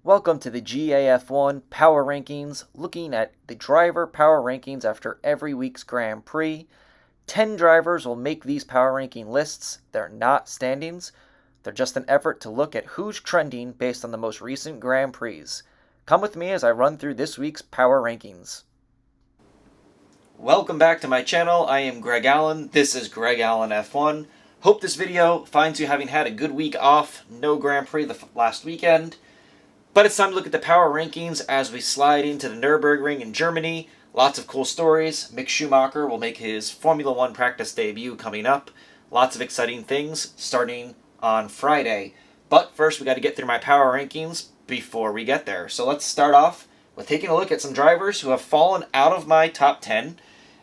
Welcome to the GAF1 Power Rankings, looking at the driver power rankings after every week's Grand Prix. 10 drivers will make these power ranking lists. They're not standings. They're just an effort to look at who's trending based on the most recent Grand Prix. Come with me as I run through this week's power rankings. Welcome back to my channel. I am Greg Allen. This is Greg Allen F1. Hope this video finds you having had a good week off. No Grand Prix the last weekend. But it's time to look at the power rankings as we slide into the Nürburgring in Germany. Lots of cool stories. Mick Schumacher will make his Formula One practice debut coming up. Lots of exciting things starting on Friday. But first we got to get through my power rankings before we get there. So let's start off with taking a look at some drivers who have fallen out of my top 10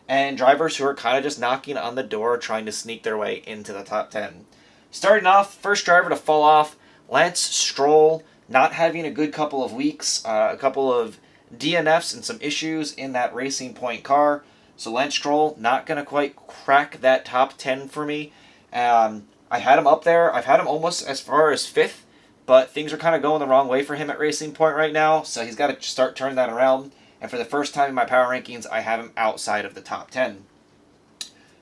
and drivers who are kind of just knocking on the door trying to sneak their way into the top 10. Starting off, first driver to fall off, Lance Stroll. Not having a good couple of weeks, a couple of DNFs and some issues in that Racing Point car. So Lance Stroll not going to quite crack that top 10 for me. I had him up there. I've had him almost as far as 5th, but things are kind of going the wrong way for him at Racing Point right now. So he's got to start turning that around. And for the first time in my power rankings, I have him outside of the top 10.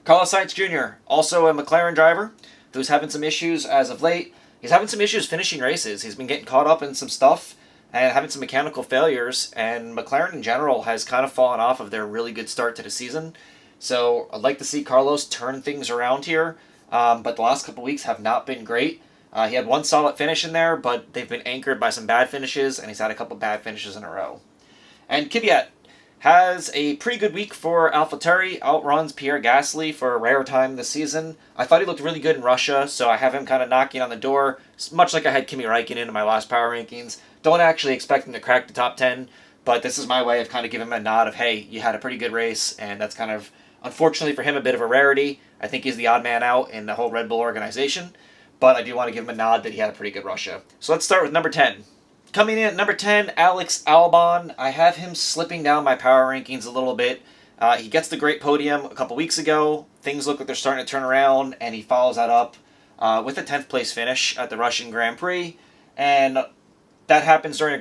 Carlos Sainz Jr., also a McLaren driver, who's having some issues as of late. He's having some issues finishing races. He's been getting caught up in some stuff and having some mechanical failures, and McLaren in general has kind of fallen off of their really good start to the season. So I'd like to see Carlos turn things around here, but the last couple weeks have not been great. He had one solid finish in there, but they've been anchored by some bad finishes, and he's had a couple bad finishes in a row. And Kvyat has a pretty good week for AlphaTauri, outruns Pierre Gasly for a rare time this season. I thought he looked really good in Russia, so I have him kind of knocking on the door, much like I had Kimi Räikkönen in my last power rankings. Don't actually expect him to crack the top 10, but this is my way of kind of giving him a nod of, hey, you had a pretty good race, and that's kind of, unfortunately for him, a bit of a rarity. I think he's the odd man out in the whole Red Bull organization, but I do want to give him a nod that he had a pretty good Russia. So let's start with number 10. Coming in at number 10, Alex Albon. I have him slipping down my power rankings a little bit. He gets the great podium a couple weeks ago. Things look like they're starting to turn around, and he follows that up with a 10th place finish at the Russian Grand Prix. And that happens during a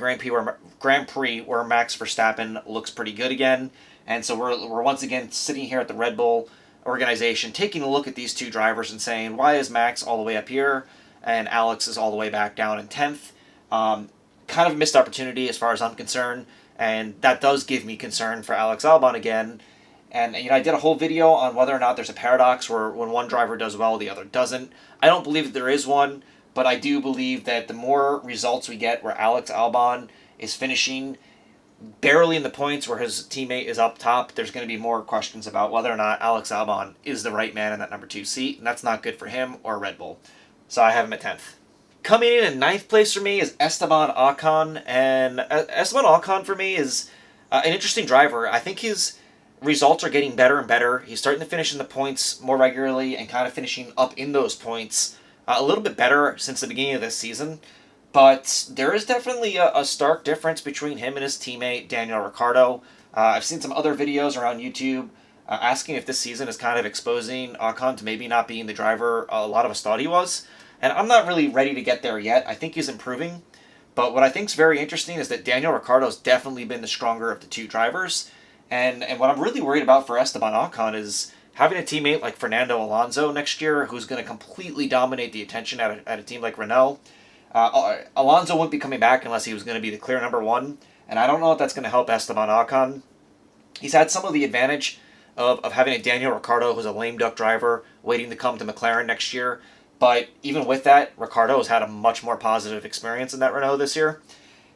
Grand Prix where Max Verstappen looks pretty good again. And so we're once again sitting here at the Red Bull organization, taking a look at these two drivers and saying, why is Max all the way up here and Alex is all the way back down in 10th? Kind of a missed opportunity as far as I'm concerned, and that does give me concern for Alex Albon again. And I did a whole video on whether or not there's a paradox where when one driver does well, the other doesn't. I don't believe that there is one, but I do believe that the more results we get where Alex Albon is finishing barely in the points where his teammate is up top, there's going to be more questions about whether or not Alex Albon is the right man in that number 2 seat, and that's not good for him or Red Bull. So I have him at 10th. Coming in 9th place for me is Esteban Ocon, and Esteban Ocon for me is an interesting driver. I think his results are getting better and better. He's starting to finish in the points more regularly and kind of finishing up in those points a little bit better since the beginning of this season. But there is definitely a stark difference between him and his teammate, Daniel Ricciardo. I've seen some other videos around YouTube asking if this season is kind of exposing Ocon to maybe not being the driver a lot of us thought he was. And I'm not really ready to get there yet. I think he's improving. But what I think is very interesting is that Daniel Ricciardo's definitely been the stronger of the two drivers. And what I'm really worried about for Esteban Ocon is having a teammate like Fernando Alonso next year who's going to completely dominate the attention at a team like Renault. Alonso wouldn't be coming back unless he was going to be the clear number 1. And I don't know if that's going to help Esteban Ocon. He's had some of the advantage of having a Daniel Ricciardo who's a lame duck driver waiting to come to McLaren next year. But even with that, Ricciardo has had a much more positive experience in that Renault this year.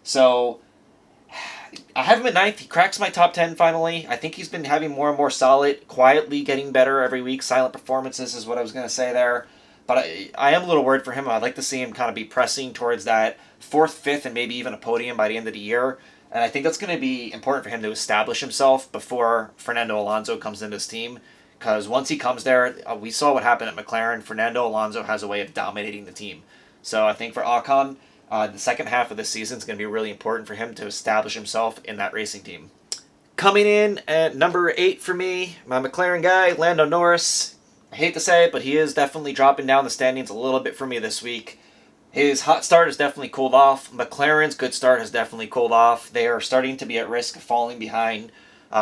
So I have him at 9th. He cracks my top 10 finally. I think he's been having more and more solid, quietly getting better every week. Silent performances is what I was going to say there. But I am a little worried for him. I'd like to see him kind of be pressing towards that 4th, 5th, and maybe even a podium by the end of the year. And I think that's going to be important for him to establish himself before Fernando Alonso comes into his team. Because once he comes there, we saw what happened at McLaren. Fernando Alonso has a way of dominating the team. So I think for Ocon, the second half of the season is going to be really important for him to establish himself in that racing team. Coming in at number 8 for me, my McLaren guy, Lando Norris. I hate to say it, but he is definitely dropping down the standings a little bit for me this week. His hot start has definitely cooled off. McLaren's good start has definitely cooled off. They are starting to be at risk of falling behind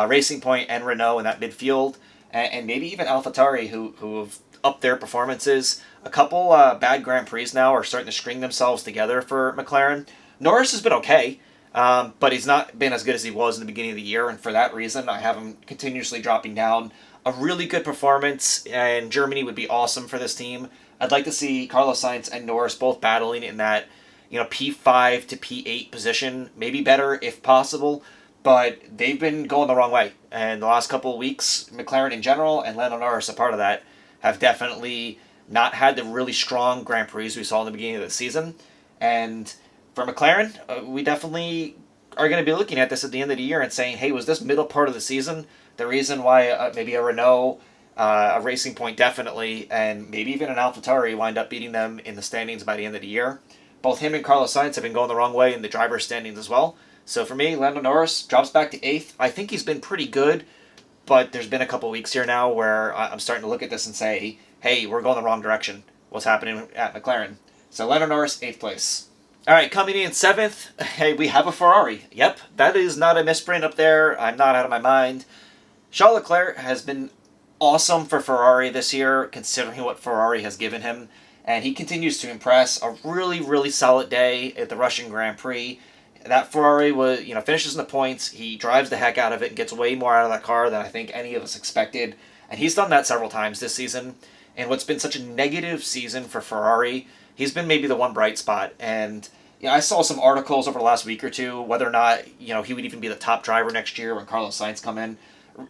Racing Point and Renault in that midfield, and maybe even AlphaTauri, who have upped their performances. A couple bad Grand Prix now are starting to string themselves together for McLaren. Norris has been okay, but he's not been as good as he was in the beginning of the year, and for that reason, I have him continuously dropping down. A really good performance in Germany would be awesome for this team. I'd like to see Carlos Sainz and Norris both battling in that, P5 to P8 position, maybe better if possible, but they've been going the wrong way. And the last couple of weeks, McLaren in general, and Lando Norris, a part of that, have definitely not had the really strong Grand Prix we saw in the beginning of the season. And for McLaren, we definitely are going to be looking at this at the end of the year and saying, hey, was this middle part of the season the reason why maybe a Renault, a Racing Point definitely, and maybe even an AlphaTauri wind up beating them in the standings by the end of the year? Both him and Carlos Sainz have been going the wrong way in the driver's standings as well. So for me, Lando Norris drops back to 8th. I think he's been pretty good, but there's been a couple weeks here now where I'm starting to look at this and say, hey, we're going the wrong direction. What's happening at McLaren? So Lando Norris, 8th place. All right, coming in 7th, hey, we have a Ferrari. Yep, that is not a misprint up there. I'm not out of my mind. Charles Leclerc has been awesome for Ferrari this year, considering what Ferrari has given him, and he continues to impress. A really, really solid day at the Russian Grand Prix. That Ferrari finishes in the points. He drives the heck out of it and gets way more out of that car than I think any of us expected, and he's done that several times this season. And what's been such a negative season for Ferrari, he's been maybe the one bright spot. And I saw some articles over the last week or two whether or not he would even be the top driver next year when Carlos Sainz come in.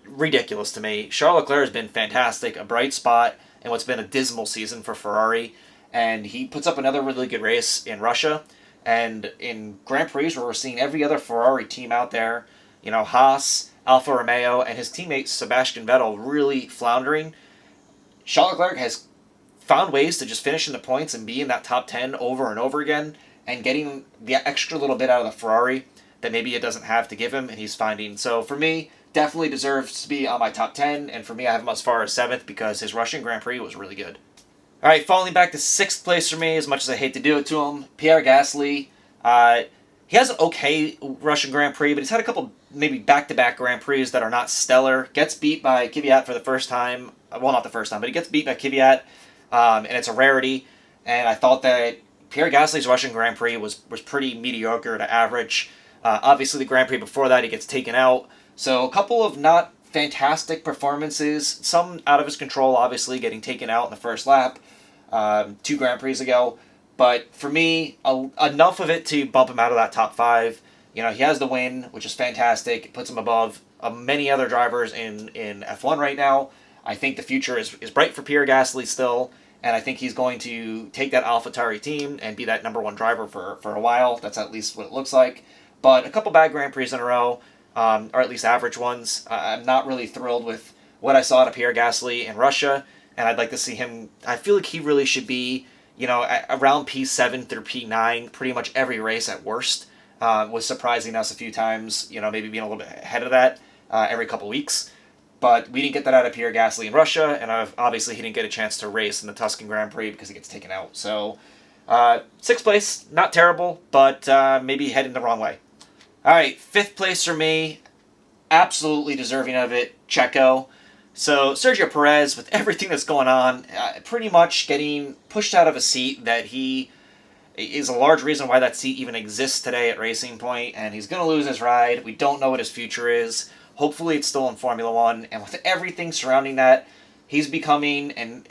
Ridiculous to me. Charles Leclerc has been fantastic, a bright spot, and what's been a dismal season for Ferrari. And he puts up another really good race in Russia. And in Grand Prix where we're seeing every other Ferrari team out there, Haas, Alfa Romeo, and his teammate Sebastian Vettel really floundering, Charles Leclerc has found ways to just finish in the points and be in that top 10 over and over again, and getting the extra little bit out of the Ferrari that maybe it doesn't have to give him, and he's finding. So for me, definitely deserves to be on my top 10, and for me, I have him as far as 7th because his Russian Grand Prix was really good. All right, falling back to 6th place for me, as much as I hate to do it to him, Pierre Gasly. He has an okay Russian Grand Prix, but he's had a couple maybe back-to-back Grand Prix that are not stellar. Gets beat by Kvyat for the first time. Well, not the first time, but he gets beat by Kvyat, and it's a rarity. And I thought that Pierre Gasly's Russian Grand Prix was pretty mediocre to average. Obviously, the Grand Prix before that, he gets taken out. So a couple of not fantastic performances, some out of his control, obviously, getting taken out in the first lap 2 Grand Prix ago. But for me, enough of it to bump him out of that top 5. He has the win, which is fantastic. It puts him above many other drivers in F1 right now. I think the future is bright for Pierre Gasly still, and I think he's going to take that AlphaTauri team and be that number 1 driver for a while. That's at least what it looks like. But a couple bad Grand Prix in a row, or at least average ones. I'm not really thrilled with what I saw out of Pierre Gasly in Russia, and I'd like to see him. I feel like he really should be, around P7 through P9 pretty much every race at worst. Was surprising us a few times, maybe being a little bit ahead of that every couple weeks. But we didn't get that out of Pierre Gasly in Russia, and obviously he didn't get a chance to race in the Tuscan Grand Prix because he gets taken out. So, 6th place, not terrible, but maybe heading the wrong way. All right, 5th place for me, absolutely deserving of it, Checo. So Sergio Perez, with everything that's going on, pretty much getting pushed out of a seat that he is a large reason why that seat even exists today at Racing Point, and he's going to lose his ride. We don't know what his future is. Hopefully it's still in Formula One, and with everything surrounding that, he's becoming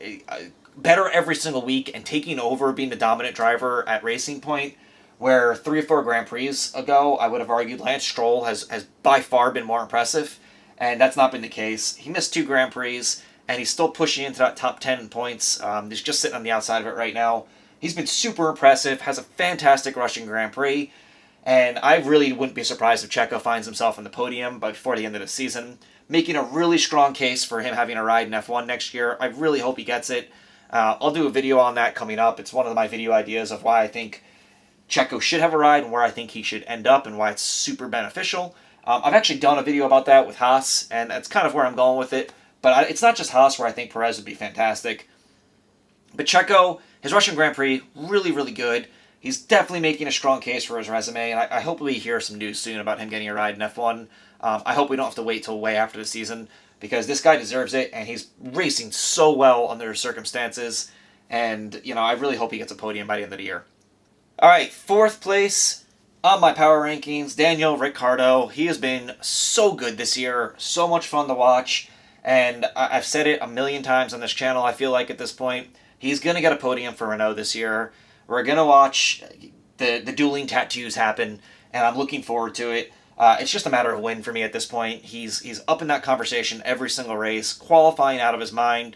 better every single week and taking over being the dominant driver at Racing Point, where 3 or 4 Grand Prix ago, I would have argued Lance Stroll has by far been more impressive, and that's not been the case. He missed 2 Grand Prix, and he's still pushing into that top 10 points. He's just sitting on the outside of it right now. He's been super impressive, has a fantastic Russian Grand Prix, and I really wouldn't be surprised if Checo finds himself on the podium before the end of the season, making a really strong case for him having a ride in F1 next year. I really hope he gets it. I'll do a video on that coming up. It's one of my video ideas of why I think Checo should have a ride and where I think he should end up and why it's super beneficial. I've actually done a video about that with Haas, and that's kind of where I'm going with it. But it's not just Haas where I think Perez would be fantastic. But Checo, his Russian Grand Prix, really, really good. he's definitely making a strong case for his resume, and I hope we hear some news soon about him getting a ride in F1. I hope we don't have to wait till way after the season, because this guy deserves it, and he's racing so well under circumstances, and, I really hope he gets a podium by the end of the year. All right, 4th place on my power rankings, Daniel Ricciardo. He has been so good this year, so much fun to watch, and I've said it a million times on this channel, I feel like at this point. He's going to get a podium for Renault this year. We're going to watch the dueling tattoos happen, and I'm looking forward to it. It's just a matter of when for me at this point. He's up in that conversation every single race, qualifying out of his mind,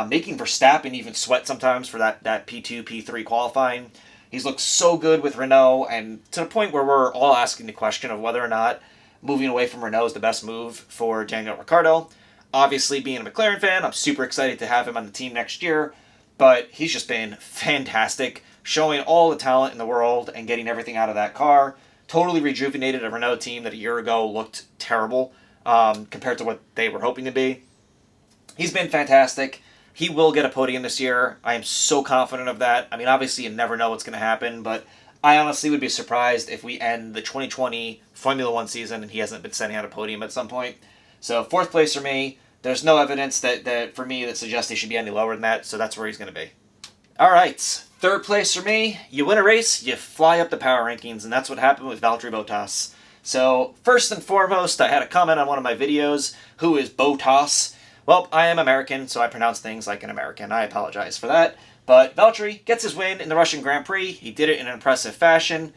making Verstappen even sweat sometimes for that P2, P3 qualifying. He's looked so good with Renault, and to the point where we're all asking the question of whether or not moving away from Renault is the best move for Daniel Ricciardo. Obviously, being a McLaren fan, I'm super excited to have him on the team next year, but he's just been fantastic, showing all the talent in the world and getting everything out of that car. Totally rejuvenated a Renault team that a year ago looked terrible compared to what they were hoping to be. He's been fantastic. He will get a podium this year. I am so confident of that. I mean, obviously you never know what's going to happen, but I honestly would be surprised if we end the 2020 Formula One season and he hasn't been sending out a podium at some point. So 4th place for me. There's no evidence that for me that suggests he should be any lower than that, so that's where he's going to be. All right, 3rd place for me. You win a race, you fly up the power rankings, and that's what happened with Valtteri Bottas. So first and foremost, I had a comment on one of my videos, who is Bottas? Well, I am American, so I pronounce things like an American. I apologize for that. But Valtteri gets his win in the Russian Grand Prix. He did it in an impressive fashion.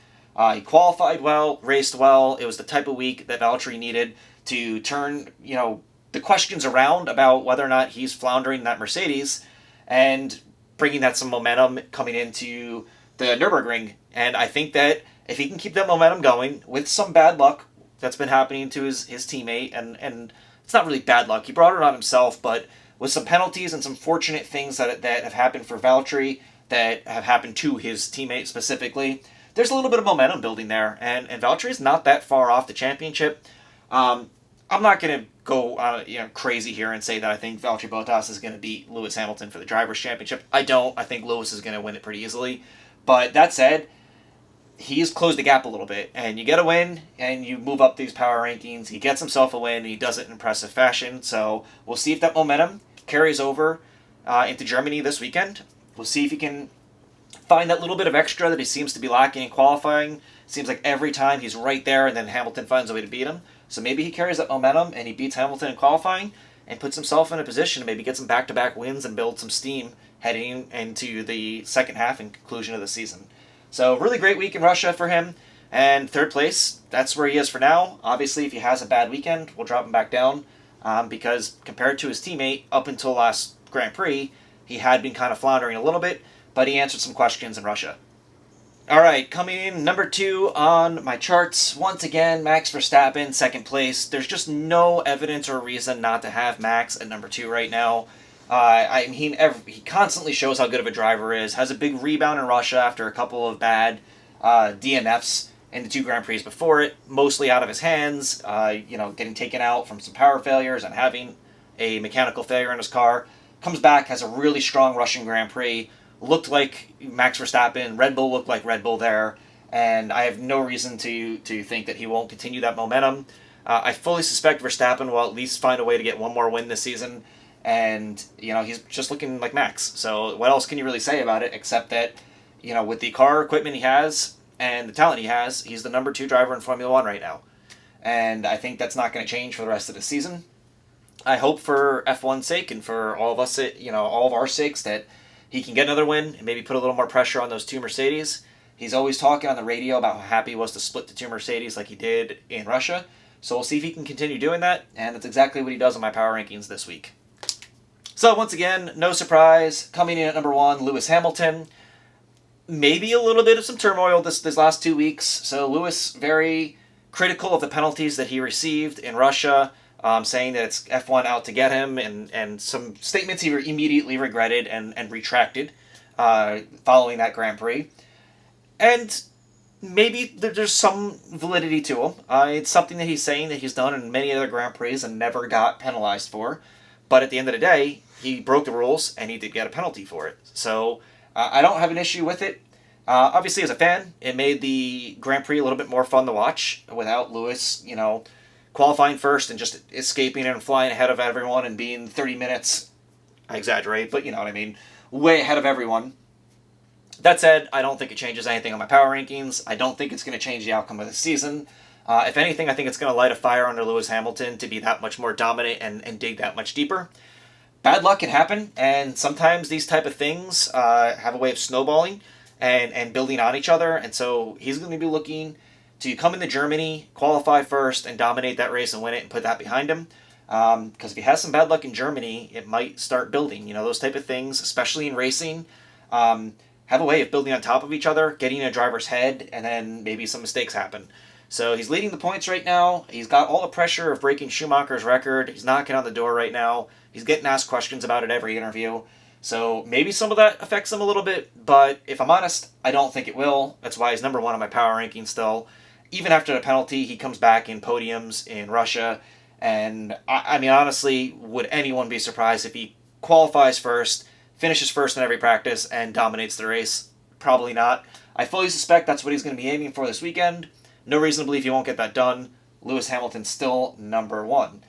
He qualified well, raced well. It was the type of week that Valtteri needed to turn, the questions around about whether or not he's floundering in that Mercedes and bringing that some momentum coming into the Nürburgring. And I think that if he can keep that momentum going with some bad luck that's been happening to his teammate, and it's not really bad luck, he brought it on himself, but with some penalties and some fortunate things that have happened for Valtteri that have happened to his teammate specifically, there's a little bit of momentum building there, and Valtteri's not that far off the championship. I'm not going to go crazy here and say that I think Valtteri Bottas is going to beat Lewis Hamilton for the Drivers' Championship. I don't. I think Lewis is going to win it pretty easily. But that said, he's closed the gap a little bit. And you get a win, and you move up these power rankings. He gets himself a win, and he does it in impressive fashion. So we'll see if that momentum carries over into Germany this weekend. We'll see if he can find that little bit of extra that he seems to be lacking in qualifying. Seems like every time he's right there, and then Hamilton finds a way to beat him. So maybe he carries that momentum and he beats Hamilton in qualifying and puts himself in a position to maybe get some back-to-back wins and build some steam heading into the second half and conclusion of the season. So really great week in Russia for him. And 3rd place, that's where he is for now. Obviously, if he has a bad weekend, we'll drop him back down because compared to his teammate up until last Grand Prix, he had been kind of floundering a little bit, but he answered some questions in Russia. All right, coming in number 2 on my charts, once again, Max Verstappen, 2nd place. There's just no evidence or reason not to have Max at number 2 right now. He constantly shows how good of a driver he is, has a big rebound in Russia after a couple of bad DNFs in the 2 Grand Prix before it, mostly out of his hands, getting taken out from some power failures and having a mechanical failure in his car. Comes back, has a really strong Russian Grand Prix, looked like Max Verstappen, Red Bull looked like Red Bull there, and I have no reason to think that he won't continue that momentum. I fully suspect Verstappen will at least find a way to get one more win this season, and, he's just looking like Max. So what else can you really say about it except that, with the car equipment he has and the talent he has, he's the number 2 driver in Formula One right now. And I think that's not going to change for the rest of the season. I hope for F1's sake and for all of us, all of our sakes, that he can get another win and maybe put a little more pressure on those 2 Mercedes. He's always talking on the radio about how happy he was to split the 2 Mercedes like he did in Russia. So we'll see if he can continue doing that, and that's exactly what he does in my power rankings this week. So once again, no surprise, coming in at number 1, Lewis Hamilton. Maybe a little bit of some turmoil this last 2 weeks. So Lewis, very critical of the penalties that he received in Russia, saying that it's F1 out to get him, and some statements he immediately regretted and retracted following that Grand Prix. And maybe there's some validity to him. It's something that he's saying that he's done in many other Grand Prix and never got penalized for. But at the end of the day, he broke the rules and he did get a penalty for it. So I don't have an issue with it. Obviously, as a fan, it made the Grand Prix a little bit more fun to watch without Lewis, qualifying first and just escaping and flying ahead of everyone and being 30 minutes, I exaggerate, but you know what I mean, way ahead of everyone. That said, I don't think it changes anything on my power rankings. I don't think it's going to change the outcome of the season. If anything, I think it's going to light a fire under Lewis Hamilton to be that much more dominant and dig that much deeper. Bad luck can happen, and sometimes these type of things have a way of snowballing and building on each other. And so he's going to be looking to come into Germany, qualify first, and dominate that race and win it and put that behind him. Because if he has some bad luck in Germany, it might start building. Those type of things, especially in racing, have a way of building on top of each other, getting in a driver's head, and then maybe some mistakes happen. So he's leading the points right now. He's got all the pressure of breaking Schumacher's record. He's knocking on the door right now. He's getting asked questions about it every interview. So maybe some of that affects him a little bit, but if I'm honest, I don't think it will. That's why he's number one on my power ranking still. Even after the penalty, he comes back in podiums in Russia. And I mean, honestly, would anyone be surprised if he qualifies first, finishes first in every practice, and dominates the race? Probably not. I fully suspect that's what he's going to be aiming for this weekend. No reason to believe he won't get that done. Lewis Hamilton's still number one.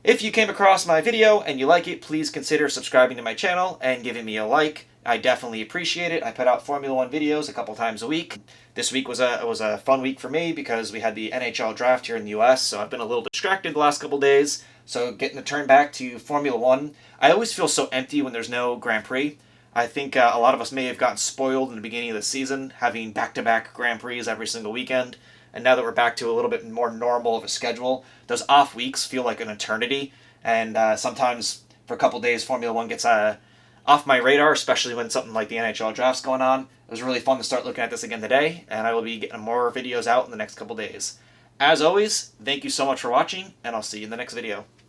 If you came across my video and you like it, please consider subscribing to my channel and giving me a like. I definitely appreciate it. I put out Formula One videos a couple times a week. This week was a fun week for me because we had the NHL draft here in the US, so I've been a little distracted the last couple days. So getting to turn back to Formula One, I always feel so empty when there's no Grand Prix. I think a lot of us may have gotten spoiled in the beginning of the season, having back-to-back Grand Prix every single weekend. And now that we're back to a little bit more normal of a schedule, those off weeks feel like an eternity. And sometimes for a couple days, Formula One gets off my radar, especially when something like the NHL draft's going on. It was really fun to start looking at this again today, and I will be getting more videos out in the next couple days. As always, thank you so much for watching, and I'll see you in the next video.